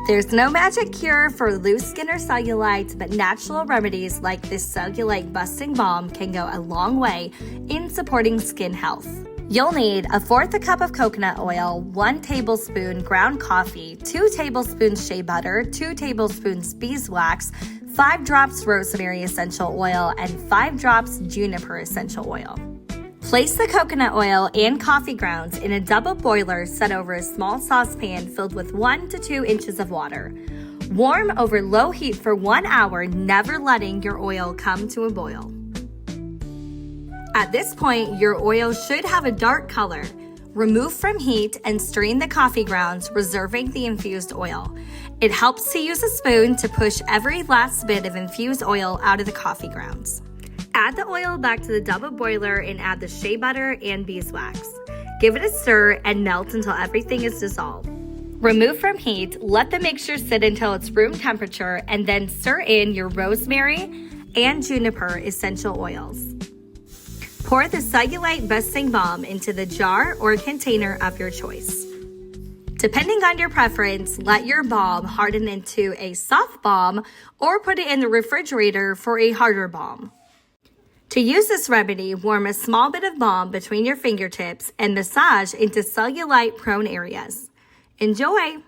There's no magic cure for loose skin or cellulite, but natural remedies like this Cellulite-Busting Balm can go a long way in supporting skin health. You'll need 1/4 cup of coconut oil, 1 tablespoon ground coffee, 2 tablespoons shea butter, 2 tablespoons beeswax, 5 drops rosemary essential oil, and 5 drops juniper essential oil. Place the coconut oil and coffee grounds in a double boiler set over a small saucepan filled with 1 to 2 inches of water. Warm over low heat for 1 hour, never letting your oil come to a boil. At this point, your oil should have a dark color. Remove from heat and strain the coffee grounds, reserving the infused oil. It helps to use a spoon to push every last bit of infused oil out of the coffee grounds. Add the oil back to the double boiler and add the shea butter and beeswax. Give it a stir and melt until everything is dissolved. Remove from heat, let the mixture sit until it's room temperature, and then stir in your rosemary and juniper essential oils. Pour the Cellulite-Busting Balm into the jar or container of your choice. Depending on your preference, let your balm harden into a soft balm or put it in the refrigerator for a harder balm. To use this remedy, warm a small bit of balm between your fingertips and massage into cellulite-prone areas. Enjoy!